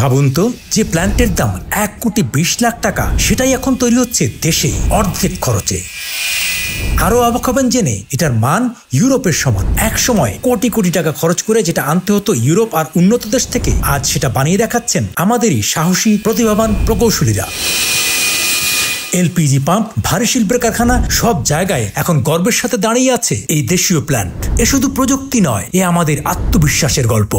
ভাবুন তো, যে প্ল্যান্টের দাম 1,20,00,000 টাকা সেটাই এখন তৈরি হচ্ছে দেশে অর্ধেক খরচে। আরো অবাক হবেন জেনে এটার মান ইউরোপের সমান। এক সময় কোটি কোটি টাকা খরচ করে যেটা আনতে হতো ইউরোপ আর উন্নত দেশ থেকে, আজ সেটা বানিয়ে দেখাচ্ছেন আমাদেরই সাহসী প্রতিভাবান প্রকৌশলীরা। এলপিজি পাম্প, ভারী শিল্পের কারখানা, সব জায়গায় এখন গর্বের সাথে দাঁড়িয়ে আছে এই দেশীয় প্ল্যান্ট। এ শুধু প্রযুক্তি নয়, এ আমাদের আত্মবিশ্বাসের গল্প।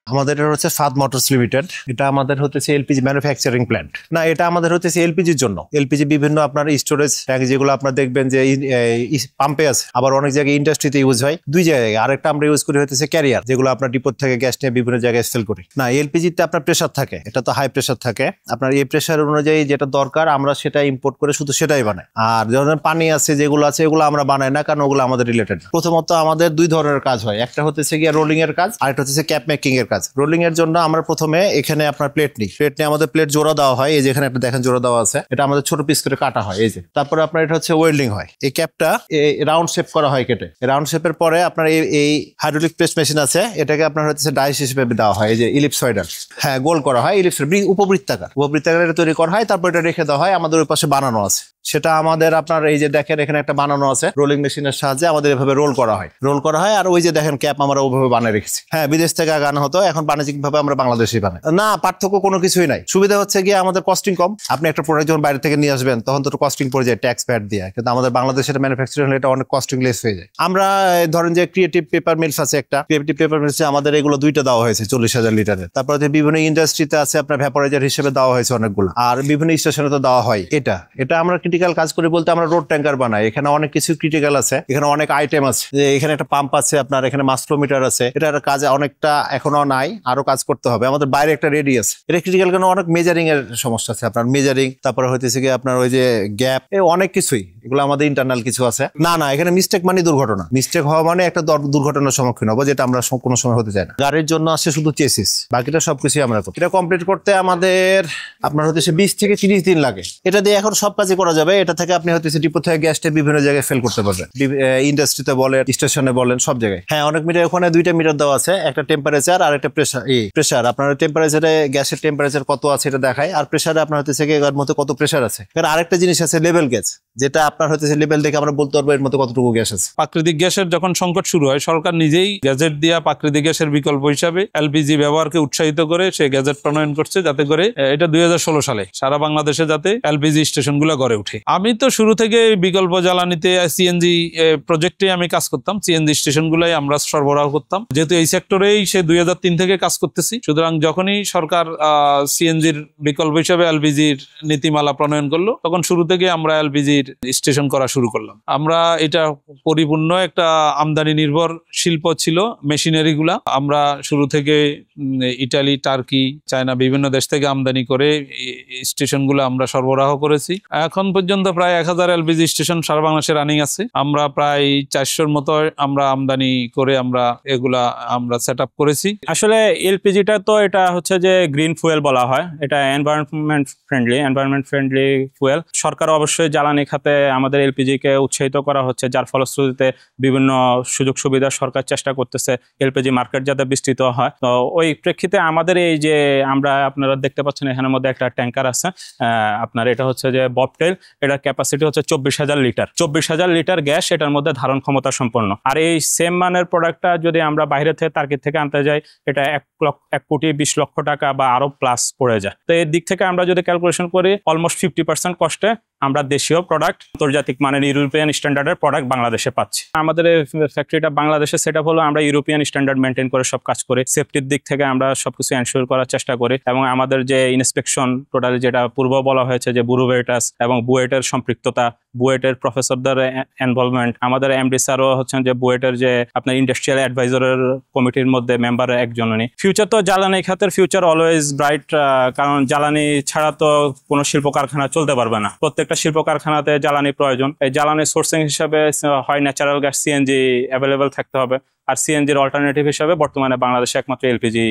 আমাদের হচ্ছে ফাদ মোটরস লিমিটেড। এটা আমাদের হচ্ছে এলপিজি ম্যানুফ্যাকচারিং প্ল্যান্ট না, এটা আমাদের হচ্ছে এলপিজির জন্য। এলপিজি বিভিন্ন আপনার স্টোরেজ ট্যাঙ্ক যেগুলো আপনার দেখবেন যে পাম্পে আছে, আবার অনেক জায়গায় ইন্ডাস্ট্রিতে ইউজ হয়, দুই জায়গায়। আরেকটা আমরা ইউজ করি হচ্ছে ক্যারিয়ার, যেগুলো আপনার ডিপোর থেকে গ্যাস নিয়ে বিভিন্ন জায়গায় সেল করি। না, এলপিজিতে আপনার প্রেশার থাকে, এটা তো হাই প্রেশার থাকে। আপনার এই প্রেশার অনুযায়ী যেটা দরকার আমরা সেটা ইম্পোর্ট করে শুধু সেটাই বানাই। আর ধরনের পানি আছে যেগুলো আছে, এগুলো আমরা বানাই না, কারণ ওগুলো আমাদের রিলেটেড। প্রথমত আমাদের দুই ধরনের কাজ হয়, একটা হচ্ছে গিয়ে রোলিং এর কাজ, আরেকটা হচ্ছে ক্যাপ মেকিং এর কাজ। রোলিং এর জন্য আমরা প্রথমে এখানে আপনার প্লেট নিই, আমাদের প্লেট জোড়া দেওয়া হয়, এই যে এখানে একটা দেখেন জোড়া দেওয়া আছে, এটা আমাদের ছোট পিস করে কাটা হয় এই যে। তারপরে আপনার এটা হচ্ছে ওয়েল্ডিং হয়, এই ক্যাপটা রাউন্ড শেপ করা হয় কেটে। রাউন্ড শেপের পরে আপনার এই হাইড্রোলিক প্রেস মেশিন আছে, এটাকে আপনার হচ্ছে ডাইস হিসেবে দেওয়া হয়, এই যে ইলিপসয়েডাল, হ্যাঁ গোল করা হয়, উপবৃত্তাকার এটা তৈরি করা হয়। তারপর এটা রেখে দেওয়া হয়, আমাদের ওই পাশে বানানো আছে, সেটা আমাদের আপনার এই যে দেখেন এখানে একটা বানানো আছে, রোলিং মেশিনের সাহায্যে আমাদের এভাবে রোল করা হয়। আর ওই যে দেখেন ক্যাপ আমরা ওইভাবে বানিয়ে রেখেছি। হ্যাঁ, বিদেশ থেকে আগানো হতো, এখন বাণিজ্যিক ভাবে আমরা বাংলাদেশে বানাই। না, পার্থক্য কোনো কিছুই নাই। সুবিধা হচ্ছে গিয়ে আমাদের কস্টিং কম। আপনি একটা প্রোডাক্ট যখন বাইরে থেকে নিয়ে আসবেন তখন তো কস্টিং পড়ে যায় ট্যাক্স প্যাড দিয়ে, কিন্তু আমাদের বাংলাদেশের ম্যানুফ্যাকচারিং হলে এটা অনেক কস্টিং লেস হয়ে যায়। আমরা ধরেন যে ক্রিয়েটিভ পেপার মিলস আছে, একটা ক্রিয়েটিভ পেপার মিলসে আমাদের এগুলো দুইটা দেওয়া হয়েছে 40,000 লিটারের। তারপরে বিভিন্ন ইন্ডাস্ট্রিতে আছে আপনার ভ্যাপোরাইজার হিসেবে দেওয়া হয়েছে অনেকগুলো, আর বিভিন্ন স্টেশনে তো দেওয়া হয়। এটা আমরা ক্রিটিক্যাল কাজ করি বলতে আমরা রোড ট্যাঙ্কার বানাই। এখানে অনেক কিছু ক্রিটিক্যাল আছে, এখানে অনেক আইটেম আছে, এখানে একটা পাম্প আছে, আপনার এখানে মাসফ্লোমিটার আছে। এটার কাজ অনেকটা এখনো নাই, আরো কাজ করতে হবে। আমাদের বাইরে একটা রেডি আছে, এটা ক্রিটিক্যাল কারণ অনেক মেজারিং এর সমস্যা আছে, আপনার মেজারিং, তারপরে হইতেছে কি আপনার ওই যে গ্যাপ, অনেক কিছুই, এগুলো আমাদের ইন্টারনাল কিছু আছে। না, এখানে মিস্টেক মানে দুর্ঘটনা, মিস্টেক হওয়া মানে একটা দুর্ঘটনার সম্মুখীন হবো, যেটা আমরা কোনো সময় হতে চাই না। গাড়ির জন্য আসে শুধু চেসিস, বাকিটা সবকিছুই আমরা করি। এটা কমপ্লিট করতে আমাদের আপনার হচ্ছে 20 থেকে 30 দিন লাগে। এটা দিয়ে এখন সব কাজই করা যাবে। এটা থেকে আপনি হচ্ছে ডিপো থেকে গ্যাসটা বিভিন্ন জায়গায় ফেল করতে পারবেন, ইন্ডাস্ট্রিতে বলেন, স্টেশনে বলেন, সব জায়গায়। হ্যাঁ, অনেক মিটার, ওখানে দুইটা মিটার দেওয়া আছে, একটা টেম্পারেচার আর একটা প্রেশার। আপনার টেম্পারেচারে গ্যাসের টেম্পারেচার কত আছে এটা দেখায়, আর প্রেশারে আপনার হচ্ছে এর মধ্যে কত প্রেশার আছে। কারণ আরেকটা জিনিস আছে লেভেল গ্যাস, যেটা আপনার হচ্ছে লেভেল দেখে আমরা বলতে পারবো এর মধ্যে কতটুকু গ্যাস আছে। প্রাকৃতিক গ্যাসের যখন সংকট শুরু হয়, সরকার নিজেই গ্যাজেট দিয়া প্রাকৃতিক গ্যাসের বিকল্প হিসাবে এলপিজি ব্যবহারকে উৎসাহিত করে সে গ্যাজেট প্রণয়ন করছে, যাতে করে এটা 2016 সালে সারা বাংলাদেশে যাতে এলপিজি স্টেশন গুলো গড়ে উঠে। আমি তো শুরু থেকে বিকল্প জ্বালানিতে সিএনজি প্রজেক্টে আমি কাজ করতাম, সিএনজি স্টেশন গুলাই আমরা সরবরাহ করতাম, যেহেতু এই সেক্টরেই সে 2003 থেকে কাজ করতেছি। সুতরাং যখনই সরকার সিএনজির বিকল্প হিসাবে এলপিজির নীতিমালা প্রণয়ন করলো, তখন শুরু থেকে আমরা এলপিজির স্টেশন করা শুরু করলাম। আমরা এটা পরিপূর্ণ একটা আমদানি নির্ভর শিল্প ছিল, মেশিনারি গুলা আমরা শুরু থেকে ইটালি, টার্কি, চায়না বিভিন্ন দেশ থেকে আমদানি করে স্টেশন গুলো আমরা সরবরাহ করেছি। এখন পর্যন্ত প্রায় 1000 এলপিজি স্টেশন সারা বাংলাদেশে রানিং আছে। আমরা প্রায় 400-র মতো আমরা আমদানি করে এগুলা আমরা সেট আপ করেছি। আসলে এলপিজিটা তো এটা হচ্ছে যে গ্রিন ফুয়েল বলা হয়, এটা এনভায়রনমেন্ট ফ্রেন্ডলি ফুয়েল। সরকার অবশ্যই জ্বালানি খাতে আমাদের এলপিজি কে উৎসাহিত করা হচ্ছে, যার ফলশ্রুতিতে বিভিন্ন সুযোগ সুবিধা সরকার চেষ্টা করতেছে এলপিজি মার্কেট যাতে বিস্তৃত হয়। তো ওই প্রেক্ষিতে আমাদের এই যে আপনারা দেখতে পাচ্ছেন এখানের মধ্যে একটা ট্যাঙ্কার আছে, আপনার এটা হচ্ছে যে ববটেল, এটার ক্যাপাসিটি হচ্ছে 24,000 লিটার। 24,000 লিটার গ্যাস এটার মধ্যে ধারণ ক্ষমতা সম্পন্ন। আর এই সেম মানের প্রোডাক্টটা যদি আমরা বাইরে থেকে টার্কি থেকে আনতে যাই, এটা 1,20,00,000 টাকা বা আরো প্লাস পড়ে যায়। তো এই দিক থেকে আমরা যদি ক্যালকুলেশন করি, অলমোস্ট 50% কস্টে আমরা দেশীয় প্রোডাক্ট, আন্তর্জাতিক মানের ইউরোপিয়ান স্ট্যান্ডার্ডের প্রোডাক্ট বাংলাদেশে পাচ্ছি। আমাদের ফ্যাক্টরিটা বাংলাদেশে সেট আপ হলো, আমরা ইউরোপিয়ান স্ট্যান্ডার্ড মেনটেন করে সব কাজ করি। সেফটির দিক থেকে আমরা সবকিছু এনশিওর করার চেষ্টা করি, এবং আমাদের যে ইন্সপেকশন টোটাল যেটা পূর্ব বলা হয়েছে যে ব্যুরো ভেরিটাস এবং বুয়েটের সম্পৃক্ততা, বুয়েটের প্রফেসরদের ইনভলভমেন্ট, আমাদের এমডি স্যারও হচ্ছেন যে বুয়েটের যে আপনার ইন্ডাস্ট্রিয়াল অ্যাডভাইজারের কমিটির মধ্যে মেম্বার একজন উনি। ফিউচার তো জ্বালানি খাতের ফিউচার অলওয়েজ ব্রাইট, কারণ জ্বালানি ছাড়া তো কোনো শিল্প কারখানা চলতে পারবে না। প্রত্যেকটা শিল্প কারখানাতে জ্বালানি প্রয়োজন। এই জ্বালানি সোর্সিং হিসাবে হয় ন্যাচারাল গ্যাস, সিএনজি অ্যাভেলেবেল থাকতে হবে, আর সিএনজির অল্টারনেটিভ হিসাবে বর্তমানে বাংলাদেশে একমাত্র এলপিজি